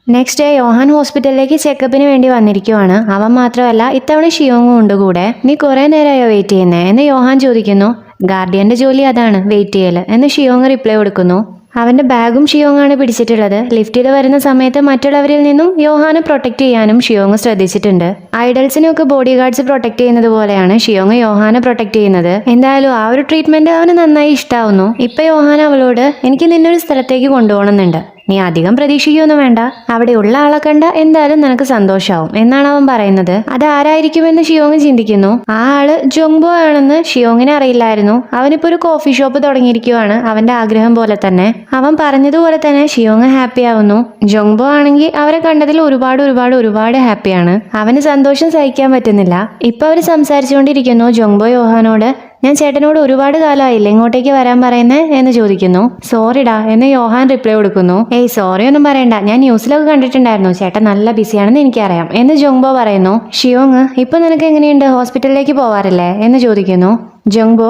Next day Yohan ഹോസ്പിറ്റലിലേക്ക് ചെക്കപ്പിന് വേണ്ടി വന്നിരിക്കുവാണ്. അവൻ മാത്രമല്ല ഇത്തവണ ഷിയോങ്ങും ഉണ്ട് കൂടെ. നീ കുറെ നേരമായോ വെയിറ്റ് ചെയ്യുന്നേ എന്ന് യോഹാൻ ചോദിക്കുന്നു. ഗാർഡിയന്റെ ജോലി അതാണ്, വെയിറ്റ് ചെയ്യല് എന്ന് ഷിയോങ് റിപ്ലൈ കൊടുക്കുന്നു. അവന്റെ ബാഗും ഷിയോങ്ങാണ് പിടിച്ചിട്ടുള്ളത്. ലിഫ്റ്റിൽ വരുന്ന സമയത്ത് മറ്റുള്ളവരിൽ നിന്നും യോഹാനെ പ്രൊട്ടക്ട് ചെയ്യാനും ഷിയോങ് ശ്രദ്ധിച്ചിട്ടുണ്ട്. ഐഡൽസിനെയൊക്കെ ബോഡി ഗാർഡ്സ് പ്രൊട്ടക്ട് ചെയ്യുന്നത് പോലെയാണ് ഷിയോങ് യോഹാനെ പ്രൊട്ടക്ട് ചെയ്യുന്നത്. എന്തായാലും ആ ഒരു ട്രീറ്റ്മെന്റ് അവന് നന്നായി ഇഷ്ടാവുന്നു. ഇപ്പൊ യോഹാൻ അവളോട് എനിക്ക് നിന്നൊരു സ്ഥലത്തേക്ക് കൊണ്ടുപോകണമെന്നുണ്ട്, നീ അധികം പ്രതീക്ഷിക്കുകയൊന്നും വേണ്ട, അവിടെയുള്ള ആളെ കണ്ട എന്തായാലും നിനക്ക് സന്തോഷാവും എന്നാണ് അവൻ പറയുന്നത്. അത് ആരായിരിക്കുമെന്ന് ഷിയോങ് ചിന്തിക്കുന്നു. ആ ആള് ജോങ്ബോ ആണെന്ന് ഷിയോങ്ങിനെ അറിയില്ലായിരുന്നു. അവനിപ്പോ ഒരു കോഫി ഷോപ്പ് തുടങ്ങിയിരിക്കുവാണ്, അവന്റെ ആഗ്രഹം പോലെ തന്നെ. അവൻ പറഞ്ഞതുപോലെ തന്നെ ഷിയോങ് ഹാപ്പി ആവുന്നു. ജോങ്ബോ ആണെങ്കിൽ അവരെ കണ്ടതിൽ ഒരുപാട് ഹാപ്പിയാണ്. അവന് സന്തോഷം സഹിക്കാൻ പറ്റുന്നില്ല. ഇപ്പൊ അവര് സംസാരിച്ചുകൊണ്ടിരിക്കുന്നു. ജോങ്ബോ യോഹാനോട് ഞാൻ ചേട്ടനോട് ഒരുപാട് കാലമായില്ലേ ഇങ്ങോട്ടേക്ക് വരാൻ പറയുന്നേ എന്ന് ചോദിക്കുന്നു. സോറിടാ എന്ന് യോഹാൻ റിപ്ലൈ കൊടുക്കുന്നു. ഏയ് സോറി ഒന്നും പറയണ്ട, ഞാൻ ന്യൂസിലൊക്കെ കണ്ടിട്ടുണ്ടായിരുന്നു, ചേട്ടൻ നല്ല ബിസിയാണെന്ന് എനിക്കറിയാം എന്ന് ജോങ്ബോ പറയുന്നു. ഷിയോങ് ഇപ്പൊ നിനക്ക് എങ്ങനെയുണ്ട്, ഹോസ്പിറ്റലിലേക്ക് പോവാറില്ലേ എന്ന് ചോദിക്കുന്നു. ജോങ്ബോ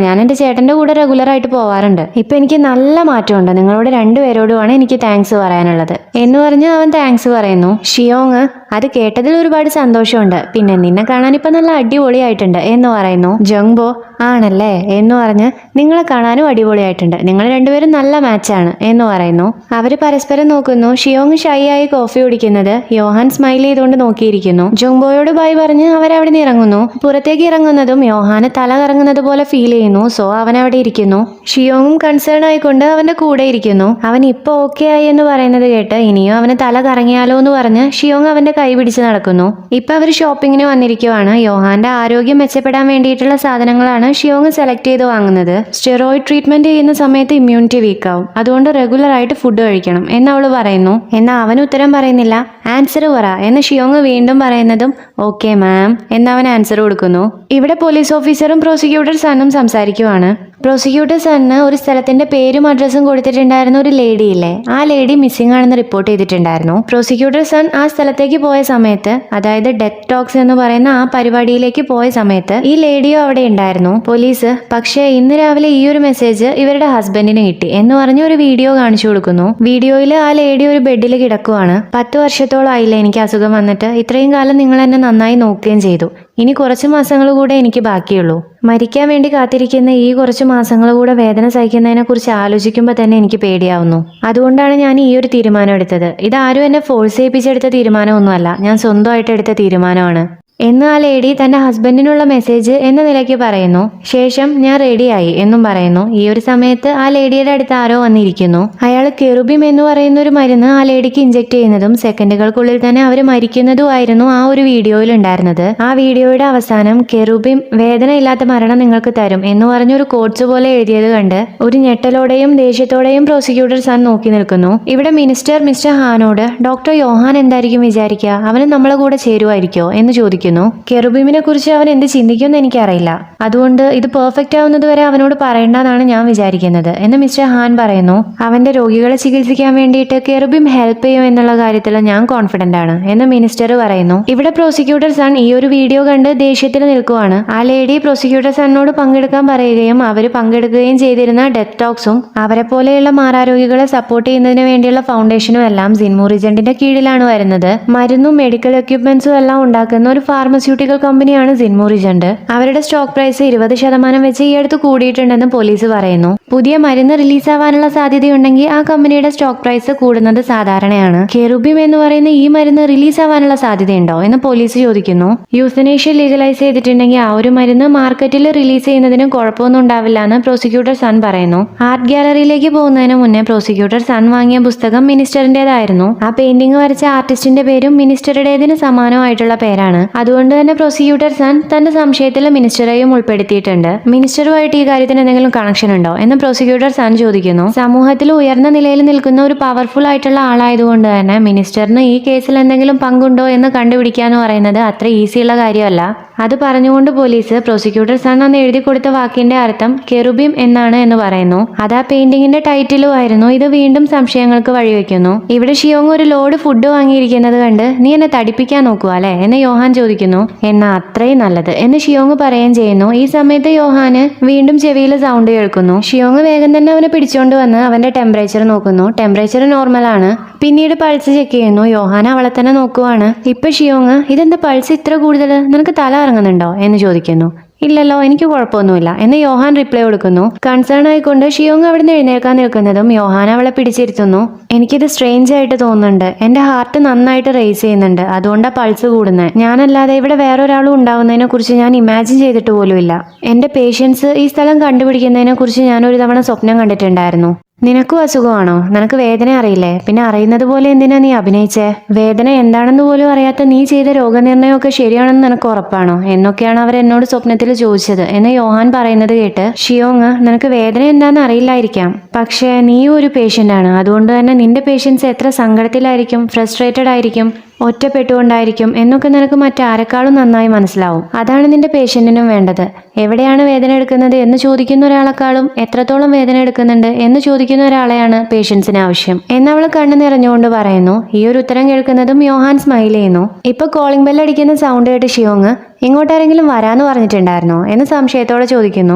ഞാൻ എൻ്റെ ചേട്ടൻ്റെ കൂടെ റെഗുലറായിട്ട് പോവാറുണ്ട്. ഇപ്പൊ എനിക്ക് നല്ല മാറ്റമുണ്ട്, നിങ്ങളോട് രണ്ടുപേരോടുമാണ് എനിക്ക് താങ്ക്സ് പറയാനുള്ളത് എന്ന് പറഞ്ഞ് അവൻ താങ്ക്സ് പറയുന്നു. ഷിയോങ് അത് കേട്ടതിൽ ഒരുപാട് സന്തോഷമുണ്ട്, പിന്നെ നിന്നെ കാണാൻ ഇപ്പൊ നല്ല അടിപൊളിയായിട്ടുണ്ട് എന്ന് പറയുന്നു. ജോങ്ബോ ആണല്ലേ എന്ന് പറഞ്ഞ് നിങ്ങളെ കാണാനും അടിപൊളിയായിട്ടുണ്ട്, നിങ്ങൾ രണ്ടുപേരും നല്ല മാച്ചാണ് എന്ന് പറയുന്നു. അവര് പരസ്പരം നോക്കുന്നു. ഷിയോങ് ഷൈ ആയി കോഫി കുടിക്കുന്നത് യോഹാൻ സ്മൈൽ ചെയ്തുകൊണ്ട് നോക്കിയിരിക്കുന്നു. ജോങ്ബോയോട് ബൈ പറഞ്ഞ് അവരവിടെ നിന്ന് ഇറങ്ങുന്നു. പുറത്തേക്ക് ഇറങ്ങുന്നതും യോഹാന് തല കറങ്ങുന്നത് പോലെ ഫീൽ ചെയ്യുന്നു. സോ അവൻ അവിടെ ഇരിക്കുന്നു. ഷിയോങ്ങും കൺസേൺ ആയിക്കൊണ്ട് അവന്റെ കൂടെ ഇരിക്കുന്നു. അവൻ ഇപ്പൊ ഓക്കെ ആയി എന്ന് പറയുന്നത് കേട്ട് ഇനിയും അവന് തല കറങ്ങിയാലോ എന്ന് പറഞ്ഞ് ഷിയോങ് അവന്റെ കൈ പിടിച്ച് നടക്കുന്നു. ഇപ്പൊ അവർ ഷോപ്പിങ്ങിന് വന്നിരിക്കുവാണ്. യോഹാന്റെ ആരോഗ്യം മെച്ചപ്പെടാൻ വേണ്ടിയിട്ടുള്ള സാധനങ്ങളാണ് ഷിയോങ് സെലക്ട് ചെയ്ത് വാങ്ങുന്നത്. സ്റ്റെറോയിഡ് ട്രീറ്റ്മെന്റ് ചെയ്യുന്ന സമയത്ത് ഇമ്മ്യൂണിറ്റി വീക്ക് ആവും, അതുകൊണ്ട് റെഗുലർ ആയിട്ട് ഫുഡ് കഴിക്കണം എന്ന് അവള് പറയുന്നു. എന്നാൽ അവൻ ഉത്തരം പറയുന്നില്ല. ആൻസർ പറ എന്ന് ഷിയോങ് വീണ്ടും പറയുന്നതും ഓക്കെ മാം എന്നവൻ ആൻസർ കൊടുക്കുന്നു. ഇവിടെ പോലീസ് ഓഫീസറും പ്രോസിക്യൂട്ടർ സണ്ണും സംസാരിക്കുവാണ്. പ്രോസിക്യൂട്ടർ സണ്ണ് ഒരു സ്ഥലത്തിന്റെ പേരും അഡ്രസ്സും കൊടുത്തിട്ടുണ്ടായിരുന്ന ഒരു ലേഡി ഇല്ലേ, ആ ലേഡി മിസ്സിംഗ് ആണെന്ന് റിപ്പോർട്ട് ചെയ്തിട്ടുണ്ടായിരുന്നു. പ്രോസിക്യൂട്ടർ സൺ ആ സ്ഥലത്തേക്ക് പോയ സമയത്ത്, അതായത് ഡെത്ത് ടോക്സ് എന്ന് പറയുന്ന ആ പരിപാടിയിലേക്ക് പോയ സമയത്ത് ഈ ലേഡിയോ അവിടെ ഉണ്ടായിരുന്നു. പോലീസ് പക്ഷേ ഇന്ന് രാവിലെ ഈ ഒരു മെസ്സേജ് ഇവരുടെ ഹസ്ബൻഡിന് കിട്ടി എന്ന് പറഞ്ഞ് ഒരു വീഡിയോ കാണിച്ചു കൊടുക്കുന്നു. വീഡിയോയിൽ ആ ലേഡി ഒരു ബെഡിൽ കിടക്കുവാണ്. 10 വർഷത്തോളം ആയില്ലേ എനിക്ക് അസുഖം വന്നിട്ട്, ഇത്രയും കാലം നിങ്ങൾ എന്നെ നന്നായി നോക്കുകയും ചെയ്തു, ഇനി കുറച്ച് മാസങ്ങൾ കൂടെ എനിക്ക് ബാക്കിയുള്ളൂ. മരിക്കാൻ വേണ്ടി കാത്തിരിക്കുന്ന ഈ കുറച്ച് മാസങ്ങൾ കൂടെ വേദന സഹിക്കുന്നതിനെ കുറിച്ച് ആലോചിക്കുമ്പോൾ തന്നെ എനിക്ക് പേടിയാവുന്നു. അതുകൊണ്ടാണ് ഞാൻ ഈ ഒരു തീരുമാനം എടുത്തത്. ഇതാരും എന്നെ ഫോഴ്സ് ചെയ്യിപ്പിച്ചെടുത്ത തീരുമാനമൊന്നുമല്ല, ഞാൻ സ്വന്തമായിട്ട് എടുത്ത തീരുമാനമാണ് എന്ന് ആ ലേഡി തന്റെ ഹസ്ബൻഡിനുള്ള മെസ്സേജ് എന്ന നിലയ്ക്ക് പറയുന്നു. ശേഷം ഞാൻ റെഡിയായി എന്നും പറയുന്നു. ഈ ഒരു സമയത്ത് ആ ലേഡിയുടെ അടുത്ത് ആരോ വന്നിരിക്കുന്നു. അയാൾ കെറുബിം എന്ന് പറയുന്ന ഒരു മരുന്ന് ആ ലേഡിക്ക് ഇഞ്ചെക്ട് ചെയ്യുന്നതും സെക്കൻഡുകൾക്കുള്ളിൽ തന്നെ അവർ മരിക്കുന്നതുമായിരുന്നു ആ ഒരു വീഡിയോയിൽ ഉണ്ടായിരുന്നത്. ആ വീഡിയോയുടെ അവസാനം കെറുബിം വേദനയില്ലാത്ത മരണം നിങ്ങൾക്ക് തരും എന്ന് പറഞ്ഞൊരു കോട്സ് പോലെ എഴുതിയത് കണ്ട് ഒരു ഞെട്ടലോടെയും ദേഷ്യത്തോടെയും പ്രോസിക്യൂട്ടർ സൺ നോക്കി നിൽക്കുന്നു. ഇവിടെ മിസ്റ്റർ ഹാനോട് ഡോക്ടർ യോഹാൻ എന്തായിരിക്കും വിചാരിക്കുക, അവന് നമ്മളെ കൂടെ ചേരുവായിരിക്കോ എന്ന് ചോദിക്കുന്നു. കെറുബിമിനെ കുറിച്ച് അവൻ എന്ത് ചിന്തിക്കുമെന്ന് എനിക്കറിയില്ല, അതുകൊണ്ട് ഇത് പെർഫെക്റ്റ് ആവുന്നത് വരെ അവനോട് പറയേണ്ടെന്നാണ് ഞാൻ വിചാരിക്കുന്നത് എന്ന് മിസ്റ്റർ ഹാൻ പറയുന്നു. അവന്റെ രോഗികളെ ചികിത്സിക്കാൻ വേണ്ടിയിട്ട് കെറുബിം ഹെൽപ്പ് ചെയ്യും എന്നുള്ള കാര്യത്തിൽ ഞാൻ കോൺഫിഡന്റ് ആണ് എന്ന് മിനിസ്റ്റർ പറയുന്നു. ഇവിടെ പ്രോസിക്യൂട്ടർ സൺ ഈ ഒരു വീഡിയോ കണ്ട് ദേഷ്യത്തിൽ നിൽക്കുവാണ്. ആ ലേഡി പ്രോസിക്യൂട്ടർ സണ്ണോട് പങ്കെടുക്കാൻ പറയുകയും അവർ പങ്കെടുക്കുകയും ചെയ്തിരുന്ന ഡെത്ത് ടോക്സും അവരെ പോലെയുള്ള മാറാരോഗികളെ സപ്പോർട്ട് ചെയ്യുന്നതിന് വേണ്ടിയുള്ള ഫൗണ്ടേഷനും എല്ലാം സിൻമു റീജന്റിന്റെ കീഴിലാണ് വരുന്നത്. മരുന്നും മെഡിക്കൽ എക്യുപ്മെന്റ്സും എല്ലാം ഉണ്ടാക്കുന്ന ഒരു ഫാർമസ്യൂട്ടിക്കൽ കമ്പനിയാണ് സിൻമു റീജന്റ്. അവരുടെ സ്റ്റോക്ക് പ്രൈസ് 20% വെച്ച് ഈ അടുത്ത് കൂടിയിട്ടുണ്ടെന്ന് പോലീസ് പറയുന്നു. പുതിയ മരുന്ന് റിലീസ് ആവാനുള്ള സാധ്യതയുണ്ടെങ്കിൽ ആ കമ്പനിയുടെ സ്റ്റോക്ക് പ്രൈസ് കൂടുന്നത് സാധാരണയാണ്. കെറുബിം എന്ന് പറയുന്ന ഈ മരുന്ന് റിലീസ് ആവാനുള്ള സാധ്യതയുണ്ടോ എന്ന് പോലീസ് ചോദിക്കുന്നു. യൂത്തനേഷ്യ ലീഗലൈസ് ചെയ്തിട്ടുണ്ടെങ്കിൽ ആ ഒരു മരുന്ന് മാർക്കറ്റിൽ റിലീസ് ചെയ്യുന്നതിന് കുഴപ്പമൊന്നും ഉണ്ടാവില്ല എന്ന് പ്രോസിക്യൂട്ടർ സൺ പറയുന്നു. ആർട്ട് ഗാലറിയിലേക്ക് പോകുന്നതിന് മുന്നേ പ്രോസിക്യൂട്ടർ സൺ വാങ്ങിയ പുസ്തകം മിനിസ്റ്ററിന്റേതായിരുന്നു. ആ പെയിന്റിംഗ് വരച്ച ആർട്ടിസ്റ്റിന്റെ പേരും മിനിസ്റ്ററുടേതിന് സമാനമായിട്ടുള്ള പേരാണ്. അതുകൊണ്ട് തന്നെ പ്രോസിക്യൂട്ടർ സൺ തന്റെ സംശയത്തിൽ മിനിസ്റ്ററെയും ഉൾപ്പെടുത്തിയിട്ടുണ്ട്. മിനിസ്റ്ററുമായിട്ട് ഈ കാര്യത്തിന് എന്തെങ്കിലും കണക്ഷൻ ഉണ്ടോ എന്ന് പ്രോസിക്യൂട്ടർ സൺ ചോദിക്കുന്നു. സമൂഹത്തിൽ ഉയർന്ന നിലയിൽ നിൽക്കുന്ന ഒരു പവർഫുൾ ആയിട്ടുള്ള ആളായതുകൊണ്ട് തന്നെ മിനിസ്റ്ററിന് ഈ കേസിൽ എന്തെങ്കിലും പങ്കുണ്ടോ എന്ന് കണ്ടുപിടിക്കാന്ന് പറയുന്നത് അത്ര ഈസിയുള്ള കാര്യമല്ല. അത് പറഞ്ഞുകൊണ്ട് പോലീസ് പ്രോസിക്യൂട്ടർ സൺ അന്ന് എഴുതി കൊടുത്ത വാക്കിന്റെ അർത്ഥം കെറുബിം എന്നാണ് എന്ന് പറയുന്നു. അത് ആ പെയിന്റിങ്ങിന്റെ ടൈറ്റിലും ആയിരുന്നു. ഇത് വീണ്ടും സംശയങ്ങൾക്ക് വഴിവെക്കുന്നു. ഇവിടെ ഷിയോങ് ഒരു ലോഡ് ഫുഡ് വാങ്ങിയിരിക്കുന്നത് കണ്ട് നീ എന്നെ തടിപ്പിക്കാൻ നോക്കുക അല്ലെ എന്ന് യോഹാൻ ചോദിക്കുന്നു. എന്നാ അത്രയും നല്ലത് എന്ന് ഷിയോങ് പറയുകയും ചെയ്യുന്നു. ഈ സമയത്ത് യോഹാന് വീണ്ടും ചെവിയിൽ സൗണ്ട് കേൾക്കുന്നു. ഷിയോങ് വേഗം തന്നെ അവനെ പിടിച്ചോണ്ട് വന്ന് അവന്റെ ടെമ്പറേച്ചർ നോക്കുന്നു. ടെമ്പറേച്ചർ നോർമൽ ആണ്. പിന്നീട് പൾസ് ചെക്ക് ചെയ്യുന്നു. യോഹാൻ അവളെ തന്നെ നോക്കുവാണ്. ഇപ്പൊ ഷിയോങ് ഇതെന്താ പൾസ് ഇത്ര കൂടുതൽ, നിനക്ക് തല ഇറങ്ങുന്നുണ്ടോ എന്ന് ചോദിക്കുന്നു. ഇല്ലല്ലോ, എനിക്ക് കുഴപ്പമൊന്നുമില്ല എന്ന് യോഹാൻ റിപ്ലൈ കൊടുക്കുന്നു. കൺസേൺ ആയിക്കൊണ്ട് ഷിയോങ് അവിടുന്ന് എഴുന്നേൽക്കാൻ നിൽക്കുന്നതും യോഹാൻ അവളെ പിടിച്ചിരുത്തുന്നു. എനിക്കിത് സ്ട്രേഞ്ച് ആയിട്ട് തോന്നുന്നുണ്ട്. എന്റെ ഹാർട്ട് നന്നായിട്ട് റേസ് ചെയ്യുന്നുണ്ട്, അതുകൊണ്ടാ പൾസ് കൂടുന്നത്. ഞാനല്ലാതെ ഇവിടെ വേറൊരാളും ഉണ്ടാവുന്നതിനെ കുറിച്ച് ഞാൻ ഇമാജിൻ ചെയ്തിട്ട് പോലുമില്ല. എന്റെ പേഷ്യൻസ് ഈ സ്ഥലം കണ്ടുപിടിക്കുന്നതിനെ കുറിച്ച് ഞാൻ ഒരു തവണ സ്വപ്നം കണ്ടിട്ടുണ്ടായിരുന്നു. നിനക്കും അസുഖമാണോ? നിനക്ക് വേദന അറിയില്ലേ? പിന്നെ അറിയുന്നത് പോലെ എന്തിനാ നീ അഭിനയിച്ചേ? വേദന എന്താണെന്ന് പോലും അറിയാത്ത നീ ചെയ്ത രോഗനിർണയമൊക്കെ ശരിയാണെന്ന് നിനക്ക് ഉറപ്പാണോ എന്നൊക്കെയാണ് അവർ എന്നോട് സ്വപ്നത്തിൽ ചോദിച്ചത് എന്ന് യോഹാൻ പറയുന്നത് കേട്ട് ഷിയോങ് നിനക്ക് വേദന എന്താണെന്ന് അറിയില്ലായിരിക്കാം, പക്ഷേ നീയും ഒരു പേഷ്യൻ്റ് ആണ്. അതുകൊണ്ട് തന്നെ നിന്റെ പേഷ്യൻസ് എത്ര സങ്കടത്തിലായിരിക്കും, ഫ്രസ്ട്രേറ്റഡ് ആയിരിക്കും, ഒറ്റപ്പെട്ടുകൊണ്ടായിരിക്കും എന്നൊക്കെ നിനക്ക് മറ്റാരെക്കാളും നന്നായി മനസ്സിലാവും. അതാണ് നിന്റെ പേഷ്യന്റിനും വേണ്ടത്. എവിടെയാണ് വേദന എടുക്കുന്നത് എന്ന് ചോദിക്കുന്ന ഒരാളെക്കാളും എത്രത്തോളം വേദന എടുക്കുന്നുണ്ട് എന്ന് ചോദിക്കുന്ന ഒരാളെയാണ് പേഷ്യൻസിന് ആവശ്യം എന്നവൾ കണ്ണു നിറഞ്ഞുകൊണ്ട് പറയുന്നു. ഈ ഒരു ഉത്തരം കേൾക്കുന്നതും യോഹാൻ സ്മൈൽ ചെയ്യുന്നു. ഇപ്പൊ കോളിംഗ് ബെൽ അടിക്കുന്ന സൗണ്ട് കേട്ട് ഷിയോങ് ഇങ്ങോട്ടാരെങ്കിലും വരാന്ന് പറഞ്ഞിട്ടുണ്ടായിരുന്നോ എന്ന് സംശയത്തോടെ ചോദിക്കുന്നു.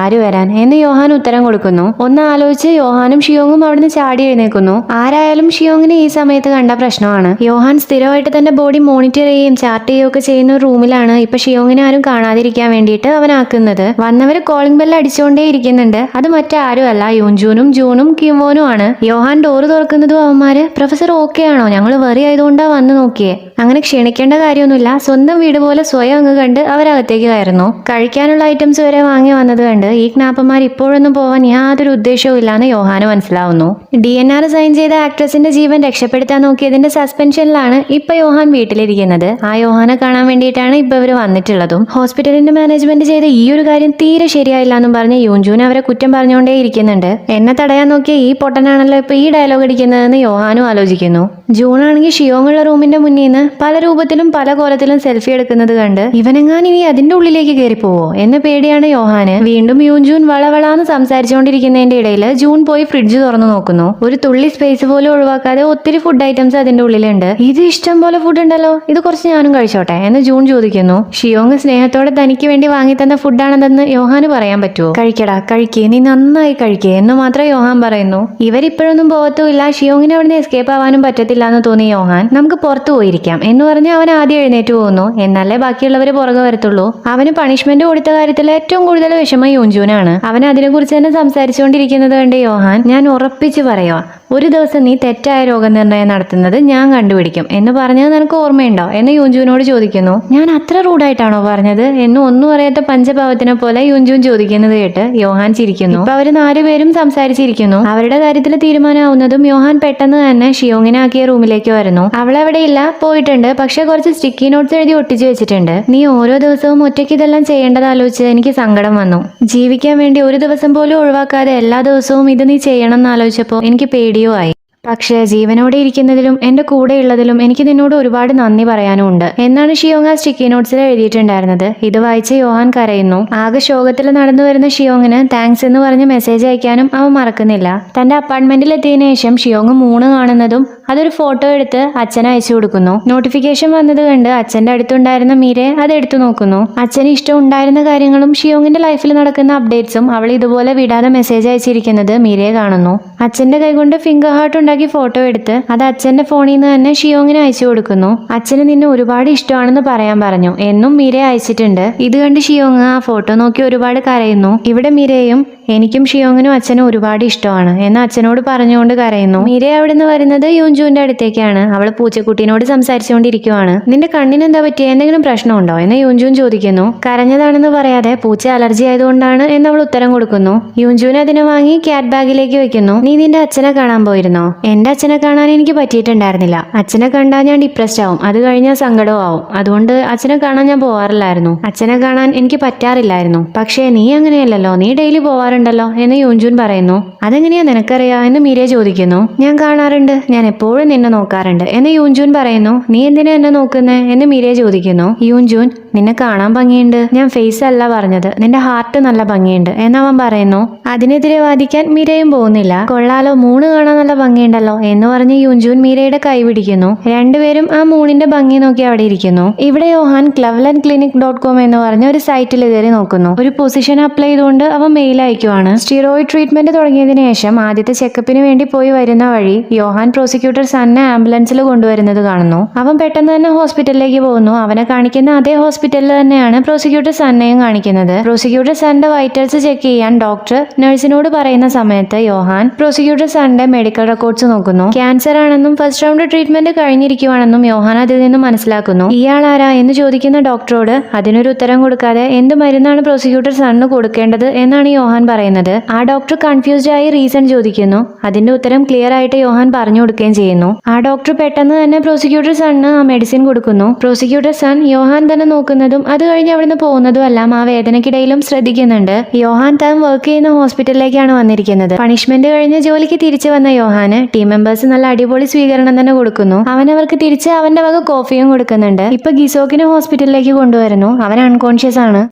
ആര് വരാൻ എന്ന് യോഹാൻ ഉത്തരം കൊടുക്കുന്നു. ഒന്ന് ആലോചിച്ച് യോഹാനും ഷിയോങ്ങും അവിടുന്ന് ചാടി എഴുന്നേൽക്കുന്നു. ആരായാലും ഷിയോങ്ങിന് ഈ സമയത്ത് കണ്ട പ്രശ്നമാണ്. യോഹാൻ സ്ഥിരമായിട്ട് തന്റെ ബോഡി മോണിറ്റർ ചെയ്യുകയും ചാർട്ട് ചെയ്യുകയൊക്കെ ചെയ്യുന്ന ഒരു റൂമിലാണ് ഇപ്പൊ ഷിയോങ്ങിനെ ആരും കാണാതിരിക്കാൻ വേണ്ടിയിട്ട് അവനാക്കുന്നത്. വന്നവര് കോളിംഗ് ബെല്ല് അടിച്ചുകൊണ്ടേ ഇരിക്കുന്നുണ്ട്. അത് മറ്റാരുമല്ല യൂൻജൂനും ജൂണും കിംവോനും ആണ്. യോഹാൻ ഡോറ് തുറക്കുന്നതും അവന്മാര് പ്രൊഫസർ ഓക്കെ ആണോ, ഞങ്ങൾ വെറി ആയതുകൊണ്ടാ വന്ന് നോക്കിയേ, അങ്ങനെ ക്ഷണിക്കേണ്ട കാര്യമൊന്നുമില്ല, സ്വന്തം വീട് പോലെ സ്വയം അങ്ങ് കണ്ട് അവരകത്തേക്ക് കയറുന്നു. കഴിക്കാനുള്ള ഐറ്റംസ് വരെ വാങ്ങി വന്നത് കണ്ട് ഈ ക്നാപ്പന്മാർ ഇപ്പോഴൊന്നും പോവാൻ യാതൊരു ഉദ്ദേശവും ഇല്ലാന്ന് യോഹാന് മനസ്സിലാവുന്നു. DNR സൈൻ ചെയ്ത ആക്ട്രസിന്റെ ജീവൻ രക്ഷപ്പെടുത്താൻ നോക്കിയതിന്റെ സസ്പെൻഷനിലാണ് ഇപ്പൊ യോഹാൻ വീട്ടിലിരിക്കുന്നത്. ആ യോഹാനെ കാണാൻ വേണ്ടിയിട്ടാണ് ഇപ്പൊ ഇവര് വന്നിട്ടുള്ളതും. ഹോസ്പിറ്റലിന്റെ മാനേജ്മെന്റ് ചെയ്ത ഈ ഒരു കാര്യം തീരെ ശരിയായില്ല എന്നും പറഞ്ഞ് യൂൻജൂൻ അവരെ കുറ്റം പറഞ്ഞുകൊണ്ടേ ഇരിക്കുന്നുണ്ട്. എന്നെ തടയാൻ നോക്കിയ ഈ പൊട്ടനാണല്ലോ ഇപ്പൊ ഈ ഡയലോഗ് അടിക്കുന്നതെന്ന് യോഹാനും ആലോചിക്കുന്നു. ജൂൺ ആണെങ്കിൽ ഷിയോങ്ങുള്ള റൂമിന്റെ മുന്നിൽ നിന്ന് പല രൂപത്തിലും പല കോലത്തിലും സെൽഫി എടുക്കുന്നത് കണ്ട് ഇവനെങ്ങാൻ ഇനി അതിന്റെ ഉള്ളിലേക്ക് കയറിപ്പോവോ എന്ന പേടിയാണ് യോഹാന്. വീണ്ടും യൂൻജൂൻ വളവളാന്ന് സംസാരിച്ചുകൊണ്ടിരിക്കുന്നതിന്റെ ഇടയിൽ ജൂൺ പോയി ഫ്രിഡ്ജ് തുറന്നു നോക്കുന്നു. ഒരു തുള്ളി സ്പേസ് പോലും ഒഴിവാക്കാതെ ഒത്തിരി ഫുഡ് ഐറ്റംസ് അതിന്റെ ഉള്ളിലുണ്ട്. ഇത് ഇഷ്ടം പോലെ ഫുഡ് ഉണ്ടല്ലോ, ഇത് കുറച്ച് ഞാനും കഴിച്ചോട്ടെ എന്ന് ജൂൺ ചോദിക്കുന്നു. ഷിയോങ് സ്നേഹത്തോടെ തനിക്ക് വേണ്ടി വാങ്ങി തന്ന ഫുഡാണെന്ന് യോഹാന് പറയാൻ പറ്റുമോ? കഴിക്കടാ, കഴിക്കേ, നീ നന്നായി കഴിക്കേ എന്ന് മാത്രം യോഹാൻ പറയുന്നു. ഇവരിപ്പോഴൊന്നും പോകത്തുമില്ല. ഷിയോങ്ങിന് അവിടുന്ന് എസ്കേപ്പ് ആവാനും പറ്റത്തില്ല എന്ന് തോന്നി യോഹാൻ നമുക്ക് പുറത്തു പോയിരിക്കാം എന്ന് പറഞ്ഞ് അവൻ ആദ്യം എഴുന്നേറ്റ് പോകുന്നു. എന്നല്ലേ ബാക്കിയുള്ളവര് പുറകെ വരത്തുള്ളൂ. അവന് പണിഷ്മെന്റ് കൊടുത്ത കാര്യത്തിൽ ഏറ്റവും കൂടുതൽ വിഷമം യൂൻജൂനാണ്. അവൻ അതിനെക്കുറിച്ച് തന്നെ സംസാരിച്ചുകൊണ്ടിരിക്കുന്നത് കണ്ട് യോഹാൻ ഞാൻ ഉറപ്പിച്ച് പറയുക, ഒരു ദിവസം നീ തെറ്റായ രോഗനിർണയം നടത്തുന്നത് ഞാൻ കണ്ടുപിടിക്കും എന്ന് പറഞ്ഞത് നിനക്ക് ഓർമ്മയുണ്ടോ എന്ന് യൂൻജൂനോട് ചോദിക്കുന്നു. ഞാൻ അത്ര റൂഡായിട്ടാണോ പറഞ്ഞത് എന്ന് ഒന്നും അറിയാത്ത പഞ്ചപാവത്തിനെ പോലെ യൂൻജൂൻ ചോദിക്കുന്നത് കേട്ട് യോഹാൻ ചിരിക്കുന്നു. ഇപ്പൊ അവര് 4 പേരും സംസാരിച്ചിരിക്കുന്നു. അവരുടെ കാര്യത്തിൽ തീരുമാനമാവുന്നതും യോഹാൻ പെട്ടെന്ന് തന്നെ ഷിയോങ്ങിനെ ആക്കിയ റൂമിലേക്ക് വരുന്നു. അവളെവിടെ ഇല്ല, പോയിട്ടുണ്ട്. പക്ഷെ കുറച്ച് സ്റ്റിക്കി നോട്ട്സ് എഴുതി ഒട്ടിച്ചു വെച്ചിട്ടുണ്ട്. നീ ഓരോ ദിവസവും ഒറ്റയ്ക്ക് ഇതെല്ലാം ചെയ്യേണ്ടത് ആലോചിച്ച് എനിക്ക് സങ്കടം വന്നു. ജീവിക്കാൻ വേണ്ടി ഒരു ദിവസം പോലും ഒഴിവാക്കാതെ എല്ലാ ദിവസവും ഇത് നീ ചെയ്യണം എന്ന് ആലോചിച്ചപ്പോ എനിക്ക് പേടിയോ ആയി. പക്ഷേ ജീവനോടെ ഇരിക്കുന്നതിലും എന്റെ കൂടെ ഉള്ളതിലും എനിക്ക് നിന്നോട് ഒരുപാട് നന്ദി പറയാനും ഉണ്ട് എന്നാണ് ഷിയോങ് ആ സ്റ്റിക്കി നോട്ട്സിൽ എഴുതിയിട്ടുണ്ടായിരുന്നത്. ഇത് വായിച്ച് യോഹാൻ കരയുന്നു. ആകെ ശോകത്തിൽ നടന്നു വരുന്ന ഷിയോങ്ങിന് താങ്ക്സ് എന്ന് പറഞ്ഞ് മെസ്സേജ് അയക്കാനും അവൻ മറക്കുന്നില്ല. തന്റെ അപ്പാർട്ട്മെന്റിൽ എത്തിയതിനു ശേഷം ഷിയോങ് മൂണ് കാണുന്നതും അതൊരു ഫോട്ടോ എടുത്ത് അച്ഛന് അയച്ചു കൊടുക്കുന്നു. നോട്ടിഫിക്കേഷൻ വന്നത് കണ്ട് അച്ഛന്റെ അടുത്തുണ്ടായിരുന്ന മീരെ അത് എടുത്തു നോക്കുന്നു. അച്ഛന് ഇഷ്ടം ഉണ്ടായിരുന്ന കാര്യങ്ങളും ഷിയോങ്ങിന്റെ ലൈഫിൽ നടക്കുന്ന അപ്ഡേറ്റ്സും അവൾ ഇതുപോലെ വിടാതെ മെസ്സേജ് അയച്ചിരിക്കുന്നത് മീരയെ കാണുന്നു. അച്ഛന്റെ കൈകൊണ്ട് ഫിംഗർ ഹാർട്ട് ഉണ്ടാക്കി ഫോട്ടോ എടുത്ത് അത് അച്ഛന്റെ ഫോണിൽ നിന്ന് തന്നെ ഷിയോങ്ങിന് അയച്ചു കൊടുക്കുന്നു. അച്ഛന് നിന്നെ ഒരുപാട് ഇഷ്ടമാണെന്ന് പറയാൻ പറഞ്ഞു എന്നും മീരെ അയച്ചിട്ടുണ്ട്. ഇത് കണ്ട് ഷിയോങ് ആ ഫോട്ടോ നോക്കി ഒരുപാട് കരയുന്നു. ഇവിടെ മീരയും എനിക്കും ഷിയോങ്ങിനും അച്ഛനും ഒരുപാട് ഇഷ്ടമാണ് എന്ന് അച്ഛനോട് പറഞ്ഞുകൊണ്ട് കരയുന്നു. മീര അവിടെ നിന്ന് വരുന്നത് യൂൻജൂന്റെ അടുത്തേക്കാണ്. അവൾ പൂച്ചക്കുട്ടീനോട് സംസാരിച്ചുകൊണ്ടിരിക്കുവാണ്. നിന്റെ കണ്ണിന് എന്താ പറ്റിയ, എന്തെങ്കിലും പ്രശ്നമുണ്ടോ എന്ന് യൂൻജൂൻ ചോദിക്കുന്നു. കരഞ്ഞതാണെന്ന് പറയാതെ പൂച്ച അലർജി ആയതുകൊണ്ടാണ് എന്ന് അവൾ ഉത്തരം കൊടുക്കുന്നു. യൂൻജൂൻ അതിനെ വാങ്ങി ക്യാറ്റ് ബാഗിലേക്ക് വെക്കുന്നു. നീ നിന്റെ അച്ഛനെ കാണാൻ പോയിരുന്നോ? എന്റെ അച്ഛനെ കാണാൻ എനിക്ക് പറ്റിയിട്ടുണ്ടായിരുന്നില്ല. അച്ഛനെ കണ്ടാൽ ഞാൻ ഡിപ്രസ്ഡ് ആവും, അത് കഴിഞ്ഞാൽ സങ്കടവും ആവും. അതുകൊണ്ട് അച്ഛനെ കാണാൻ ഞാൻ പോവാറില്ലായിരുന്നു. അച്ഛനെ കാണാൻ എനിക്ക് പറ്റാറില്ലായിരുന്നു. പക്ഷേ നീ അങ്ങനെയല്ലല്ലോ, നീ ഡെയിലി പോവാറുണ്ട് കാണാറുണ്ടല്ലോ എന്ന് യൂൻജൂൻ പറയുന്നു. അതെങ്ങനെയാ നിനക്കറിയാ എന്ന് മീരയെ ചോദിക്കുന്നു. ഞാൻ കാണാറുണ്ട്, ഞാൻ എപ്പോഴും നിന്നെ നോക്കാറുണ്ട് എന്ന് യൂൻജൂൻ പറയുന്നു. നീ എന്തിനാ എന്നെ നോക്കുന്നേ എന്ന് മീരയെ ചോദിക്കുന്നു. യൂൻജൂൻ, നിന്നെ കാണാൻ ഭംഗിയുണ്ട്, ഞാൻ ഫേസ് അല്ല പറഞ്ഞത്, നിന്റെ ഹാർട്ട് നല്ല ഭംഗിയുണ്ട് എന്നവൻ പറയുന്നു. അതിനെതിരെ വാദിക്കാൻ മീരയും പോകുന്നില്ല. കൊള്ളാലോ, മൂണ് കാണാൻ നല്ല ഭംഗിയുണ്ടല്ലോ എന്ന് പറഞ്ഞ് യൂൻജൂൻ മീരയുടെ കൈ പിടിക്കുന്നു. രണ്ടുപേരും ആ മൂണിന്റെ ഭംഗി നോക്കി അവിടെ ഇരിക്കുന്നു. ഇവിടെ യോഹാൻ clevelandclinic.com എന്ന് പറഞ്ഞ ഒരു സൈറ്റിൽ കയറി നോക്കുന്നു. ഒരു പൊസിഷൻ അപ്ലൈ ചെയ്തുകൊണ്ട് അവൻ മെയിൽ അയക്കുവാണ്. സ്റ്റിറോയിഡ് ട്രീറ്റ്മെന്റ് തുടങ്ങിയതിനു ശേഷം ആദ്യത്തെ ചെക്കപ്പിന് വേണ്ടി പോയി വരുന്ന വഴി യോഹാൻ പ്രോസിക്യൂട്ടർ സന്നെ ആംബുലൻസിൽ കൊണ്ടുവരുന്നത് കാണുന്നു. അവൻ പെട്ടെന്ന് തന്നെ ഹോസ്പിറ്റലിലേക്ക് പോകുന്നു. അവനെ കാണിക്കുന്ന അതേ ഹോസ്പിറ്റലിൽ തന്നെയാണ് പ്രോസിക്യൂട്ടർ സന്നെയും കാണിക്കുന്നത്. പ്രോസിക്യൂട്ടർ സന്റെ വൈറ്റൽസ് ചെക്ക് ചെയ്യാൻ ഡോക്ടർ നഴ്സിനോട് പറയുന്ന സമയത്ത് യോഹാൻ പ്രോസിക്യൂട്ടർ സന്റെ മെഡിക്കൽ റെക്കോർഡ്സ് നോക്കുന്നു. ക്യാൻസർ ആണെന്നും ഫസ്റ്റ് റൗണ്ട് ട്രീറ്റ്മെന്റ് കഴിഞ്ഞിരിക്കുവാണെന്നും യോഹാൻ അതിൽ നിന്നും മനസ്സിലാക്കുന്നു. ഇയാൾ ആരാ എന്ന് ചോദിക്കുന്ന ഡോക്ടറോട് അതിനൊരു ഉത്തരം കൊടുക്കാതെ എന്ത് മരുന്നാണ് പ്രോസിക്യൂട്ടർ സണ്ണ് കൊടുക്കേണ്ടത് എന്നാണ് യോഹാൻ പറയുന്നത്. ആ ഡോക്ടർ കൺഫ്യൂസ്ഡ് ആയി റീസൺ ചോദിക്കുന്നു. അതിന്റെ ഉത്തരം ക്ലിയർ ആയിട്ട് യോഹാൻ പറഞ്ഞു കൊടുക്കുകയും ചെയ്യുന്നു. ആ ഡോക്ടർ പെട്ടെന്ന് തന്നെ പ്രോസിക്യൂട്ടർ സണ്ണ് ആ മെഡിസിൻ കൊടുക്കുന്നു. പ്രോസിക്യൂട്ടർ സൺ യോഹാൻ തന്നെ നോക്കുന്നതും അത് കഴിഞ്ഞ് അവിടുന്ന് പോകുന്നതും എല്ലാം ആ വേദനക്കിടയിലും ശ്രദ്ധിക്കുന്നുണ്ട്. യോഹാൻ താൻ വർക്ക് ചെയ്യുന്ന ഹോസ്പിറ്റലിലേക്കാണ് വന്നിരിക്കുന്നത്. പണിഷ്മെന്റ് കഴിഞ്ഞ് ജോലിക്ക് തിരിച്ചു വന്ന യോഹാന് ടീം മെമ്പേഴ്സ് നല്ല അടിപൊളി സ്വീകരണം തന്നെ കൊടുക്കുന്നു. അവൻ അവർക്ക് തിരിച്ച് അവന്റെ വക കോഫിയും കൊടുക്കുന്നുണ്ട്. ഇപ്പൊ ഗിസോക്കിനെ ഹോസ്പിറ്റലിലേക്ക് കൊണ്ടുവരുന്നു. അവൻ അൺകോൺഷ്യസ് ആണ്.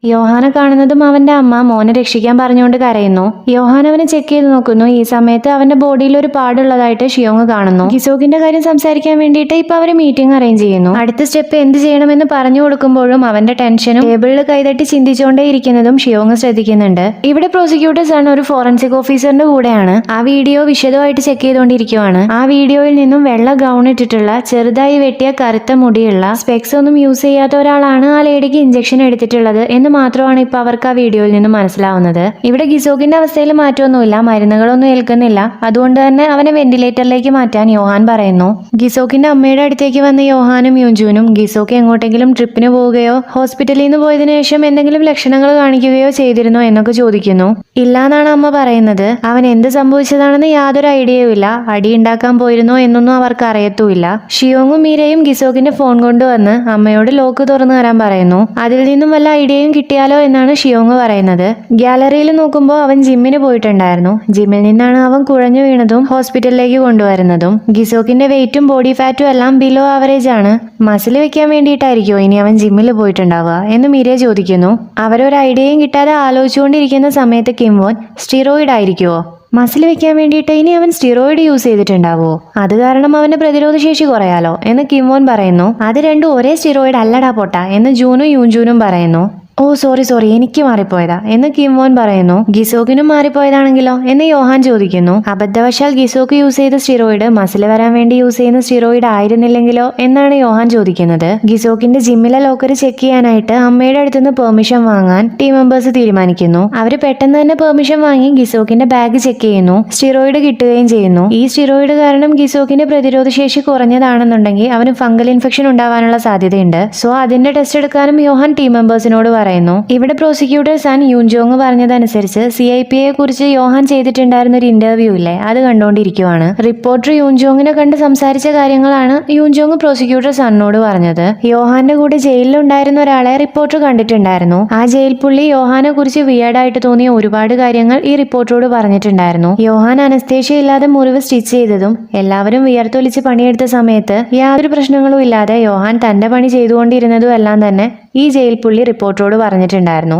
യോഹാനെ കാണുന്നതും അവന്റെ അമ്മ മോനെ രക്ഷിക്കാൻ പറഞ്ഞുകൊണ്ട് കരയുന്നു. യോഹാൻ അവനെ ചെക്ക് ചെയ്ത് നോക്കുന്നു. ഈ സമയത്ത് അവന്റെ ബോഡിയിൽ ഒരു പാടുള്ളതായിട്ട് ഷിയോങ് കാണുന്നു. ഗിസോക്കിന്റെ കാര്യം സംസാരിക്കാൻ വേണ്ടിയിട്ട് ഇപ്പൊ അവര് മീറ്റിംഗ് അറേഞ്ച് ചെയ്യുന്നു. അടുത്ത സ്റ്റെപ്പ് എന്ത് ചെയ്യണമെന്ന് പറഞ്ഞു കൊടുക്കുമ്പോഴും അവന്റെ ടെൻഷനും ടേബിളിൽ കൈതട്ടി ചിന്തിച്ചുകൊണ്ടേ ഇരിക്കുന്നതും ഷിയോങ് ശ്രദ്ധിക്കുന്നുണ്ട്. ഇവിടെ പ്രോസിക്യൂട്ടേഴ്സ് ആണ് ഒരു ഫോറൻസിക് ഓഫീസറിന്റെ കൂടെയാണ്. ആ വീഡിയോ വിശദമായിട്ട് ചെക്ക് ചെയ്തുകൊണ്ടിരിക്കുവാണ്. ആ വീഡിയോയിൽ നിന്നും വെള്ള ഗൗൺ ഇട്ടിട്ടുള്ള ചെറുതായി വെട്ടിയ കറുത്ത മുടിയുള്ള സ്പെക്സ് ഒന്നും യൂസ് ചെയ്യാത്ത ഒരാളാണ് ആ ലേഡിക്ക് ഇഞ്ചക്ഷൻ എടുത്തിട്ടുള്ളത് എന്ന് മാത്രമാണ് ഇപ്പൊ അവർക്ക് ആ വീഡിയോയിൽ നിന്നും മനസ്സിലാവുന്നത്. ഇവിടെ ഗിസോക്കിന്റെ അവസ്ഥയിൽ മാറ്റമൊന്നുമില്ല, മരുന്നുകളൊന്നും ഏൽക്കുന്നില്ല. അതുകൊണ്ട് തന്നെ അവനെ വെന്റിലേറ്ററിലേക്ക് മാറ്റാൻ യോഹാൻ പറയുന്നു. ഗിസോക്കിന്റെ അമ്മയുടെ അടുത്തേക്ക് വന്ന യോഹാനും യൂൻജൂനും ഗിസോക്ക് എങ്ങോട്ടെങ്കിലും ട്രിപ്പിന് പോവുകയോ ഹോസ്പിറ്റലിൽ നിന്ന് പോയതിനു ശേഷം എന്തെങ്കിലും ലക്ഷണങ്ങൾ കാണിക്കുകയോ ചെയ്തിരുന്നോ എന്നൊക്കെ ചോദിക്കുന്നു. ഇല്ലാന്നാണ് അമ്മ പറയുന്നത്. അവൻ എന്ത് സംഭവിച്ചതാണെന്ന് യാതൊരു ഐഡിയയും ഇല്ല. അടി ഉണ്ടാക്കാൻ പോയിരുന്നോ എന്നൊന്നും അവർക്ക് അറിയത്തുമില്ല. ഷിയോങ്ങും മീരയും ഗിസോക്കിന്റെ ഫോൺ കൊണ്ടുവന്ന് അമ്മയോട് ലോക്ക് തുറന്നു തരാൻ പറയുന്നു. അതിൽ നിന്നും വല്ല ഐഡിയയും കിട്ടിയാലോ എന്നാണ് ഷിയോങ് പറയുന്നത്. ഗാലറിയിൽ നോക്കുമ്പോൾ അവൻ ജിമ്മിന് പോയിട്ടുണ്ടായിരുന്നു. ജിമ്മിൽ നിന്നാണ് അവൻ കുഴഞ്ഞു വീണതും ഹോസ്പിറ്റലിലേക്ക് കൊണ്ടുവരുന്നതും. ഗിസോക്കിന്റെ വെയിറ്റും ബോഡി ഫാറ്റും എല്ലാം ബിലോ ആവറേജ് ആണ്. മസിൽ വെക്കാൻ വേണ്ടിയിട്ടായിരിക്കുമോ ഇനി അവൻ ജിമ്മിൽ പോയിട്ടുണ്ടാവുക എന്ന് മീര ചോദിക്കുന്നു. അവരൊരു ഐഡിയയും കിട്ടാതെ ആലോചിച്ചുകൊണ്ടിരിക്കുന്ന സമയത്ത് കിംവോൻ സ്റ്റിറോയിഡ് ആയിരിക്കുമോ, മസിൽ വെക്കാൻ വേണ്ടിയിട്ട് ഇനി അവൻ സ്റ്റിറോയിഡ് യൂസ് ചെയ്തിട്ടുണ്ടാവോ, അത് കാരണം അവന്റെ പ്രതിരോധ ശേഷി കുറയാലോ എന്ന് കിംവോൻ പറയുന്നു. അത് രണ്ടും ഒരേ സ്റ്റിറോയിഡ് അല്ലടാ പൊട്ട എന്ന് ജൂനും യൂൻജൂനും പറയുന്നു. ഓ സോറി എനിക്ക് മാറിപ്പോയതാ എന്ന് കിംവോൻ പറയുന്നു. ഗിസോക്കിനും മാറിപ്പോയതാണെങ്കിലോ എന്ന് യോഹാൻ ചോദിക്കുന്നു. അബദ്ധവശാൽ ഗിസോക്ക് യൂസ് ചെയ്ത സ്റ്റിറോയിഡ് മസിൽ വരാൻ വേണ്ടി യൂസ് ചെയ്യുന്ന സ്റ്റിറോയിഡ് ആയിരുന്നില്ലെങ്കിലോ എന്നാണ് യോഹാൻ ചോദിക്കുന്നത്. ഗിസോക്കിന്റെ ജിമ്മിലെ ലോക്കർ ചെക്ക് ചെയ്യാനായിട്ട് അമ്മയുടെ അടുത്തുനിന്ന് പെർമിഷൻ വാങ്ങാൻ ടീം മെമ്പേഴ്സ് തീരുമാനിക്കുന്നു. അവര് പെട്ടെന്ന് തന്നെ പെർമിഷൻ വാങ്ങി ഗിസോക്കിന്റെ ബാഗ് ചെക്ക് ചെയ്യുന്നു. സ്റ്റിറോയിഡ് കിട്ടുകയും ചെയ്യുന്നു. ഈ സ്റ്റിറോയിഡ് കാരണം ഗിസോക്കിന്റെ പ്രതിരോധ ശേഷി കുറഞ്ഞതാണെന്നുണ്ടെങ്കിൽ അവന് ഫംഗൽ ഇൻഫെക്ഷൻ ഉണ്ടാവാനുള്ള സാധ്യതയുണ്ട്. സോ അതിന്റെ ടെസ്റ്റ് എടുക്കാനും യോഹാൻ ടീം മെമ്പേഴ്സിനോട് പറയുന്നു. ഇവിടെ പ്രോസിക്യൂട്ടർ സൺ യൂൻജോങ് പറഞ്ഞതനുസരിച്ച് CIPയെ കുറിച്ച് യോഹാൻ ചെയ്തിട്ടുണ്ടായിരുന്ന ഒരു ഇന്റർവ്യൂ ഇല്ലേ, അത് കണ്ടുകൊണ്ടിരിക്കുവാണ്. റിപ്പോർട്ടർ യൂൻജോങ്ങിനെ കണ്ട് സംസാരിച്ച കാര്യങ്ങളാണ് യൂൻജോങ് പ്രോസിക്യൂട്ടർ സണ്ണോട് പറഞ്ഞത്. യോഹാന്റെ കൂടെ ജയിലിലുണ്ടായിരുന്ന ഒരാളെ റിപ്പോർട്ടർ കണ്ടിട്ടുണ്ടായിരുന്നു. ആ ജയിൽ പുള്ളി യോഹാനെ കുറിച്ച് വിയേർഡായിട്ട് തോന്നിയ ഒരുപാട് കാര്യങ്ങൾ ഈ റിപ്പോർട്ടറോട് പറഞ്ഞിട്ടുണ്ടായിരുന്നു. യോഹാൻ അനസ്തേഷ്യ ഇല്ലാതെ മുറിവ് സ്റ്റിച്ച് ചെയ്തതും എല്ലാവരും വിയർത്തൊലിച്ച് പണിയെടുത്ത സമയത്ത് യാതൊരു പ്രശ്നങ്ങളും ഇല്ലാതെ യോഹാൻ തന്റെ പണി ചെയ്തുകൊണ്ടിരുന്നതും എല്ലാം തന്നെ ഈ ജയിൽ പുള്ളി റിപ്പോർട്ടറോട് പറഞ്ഞിട്ടുണ്ടായിരുന്നു.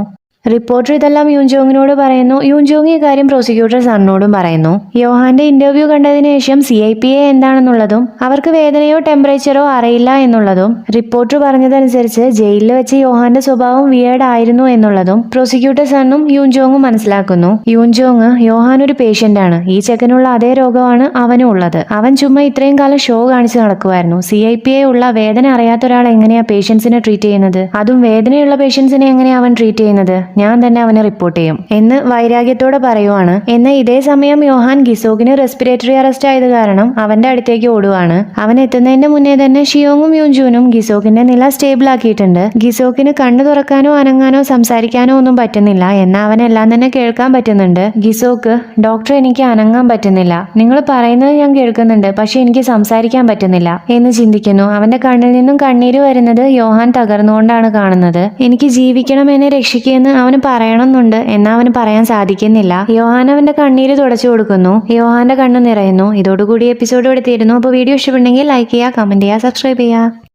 റിപ്പോർട്ടർ ഇതെല്ലാം യൂൻജോങ്ങിനോട് പറയുന്നു. യൂൻജോങ് ഈ കാര്യം പ്രോസിക്യൂട്ടർ സണ്ണോടും പറയുന്നു. യോഹാന്റെ ഇന്റർവ്യൂ കണ്ടതിന് ശേഷം CIPA എന്താണെന്നുള്ളതും അവർക്ക് വേദനയോ ടെമ്പറേച്ചറോ അറിയില്ല എന്നുള്ളതും റിപ്പോർട്ടർ പറഞ്ഞതനുസരിച്ച് ജയിലിൽ വെച്ച് യോഹാന്റെ സ്വഭാവം വിയേർഡ് ആയിരുന്നു എന്നുള്ളതും പ്രോസിക്യൂട്ടർ സണ്ണും യൂൻജോങ്ങും മനസ്സിലാക്കുന്നു. യൂൻജോങ് യോഹാൻ ഒരു പേഷ്യന്റ് ആണ്, ഈ ചെക്കനുള്ള അതേ രോഗമാണ് അവനും ഉള്ളത്. അവൻ ചുമ്മാ ഇത്രയും കാലം ഷോ കാണിച്ച് നടക്കുമായിരുന്നു. CIPA ഉള്ള വേദന അറിയാത്ത ഒരാൾ എങ്ങനെയാ പേഷ്യൻസിനെ ട്രീറ്റ് ചെയ്യുന്നത്, അതും വേദനയുള്ള പേഷ്യൻസിനെ എങ്ങനെയാ അവൻ ട്രീറ്റ് ചെയ്യുന്നത്, ഞാൻ തന്നെ അവനെ റിപ്പോർട്ട് ചെയ്യും എന്ന് വൈരാഗ്യത്തോടെ പറയുവാണ്. എന്നാൽ ഇതേ സമയം യോഹാൻ ഗിസോക്കിന് റെസ്പിറേറ്ററി അറസ്റ്റ് ആയത് കാരണം അവന്റെ അടുത്തേക്ക് ഓടുവാണ്. അവൻ എത്തുന്നതിന്റെ മുന്നേ തന്നെ ഷിയോങ്ങും യൂൻജൂനും ഗിസോക്കിന്റെ നില സ്റ്റേബിൾ ആക്കിയിട്ടുണ്ട്. ഗിസോക്കിന് കണ്ണു തുറക്കാനോ അനങ്ങാനോ സംസാരിക്കാനോ ഒന്നും പറ്റുന്നില്ല, എന്നാൽ അവനെല്ലാം തന്നെ കേൾക്കാൻ പറ്റുന്നുണ്ട്. ഗിസോക്ക്, ഡോക്ടർ എനിക്ക് അനങ്ങാൻ പറ്റുന്നില്ല, നിങ്ങൾ പറയുന്നത് ഞാൻ കേൾക്കുന്നുണ്ട്, പക്ഷെ എനിക്ക് സംസാരിക്കാൻ പറ്റുന്നില്ല എന്ന് ചിന്തിക്കുന്നു. അവന്റെ കണ്ണിൽ നിന്നും കണ്ണീര് വരുന്നത് യോഹാൻ തകർന്നുകൊണ്ടാണ് കാണുന്നത്. എനിക്ക് ജീവിക്കണം, എന്നെ രക്ഷിക്കുമെന്ന് അവന് പറയണമെന്നുണ്ട്, എന്നാൽ അവന് പറയാൻ സാധിക്കുന്നില്ല. യോഹാൻ അവന്റെ കണ്ണീര് തുടച്ചു കൊടുക്കുന്നു. യോഹാന്റെ കണ്ണ് നിറയുന്നു. ഇതോടുകൂടി എപ്പിസോഡ് എടുത്തിരുന്നു. അപ്പോൾ വീഡിയോ ഇഷ്ടപ്പെട്ടെങ്കിൽ ലൈക്ക് ചെയ്യുക, കമന്റ് ചെയ്യുക, സബ്സ്ക്രൈബ് ചെയ്യുക.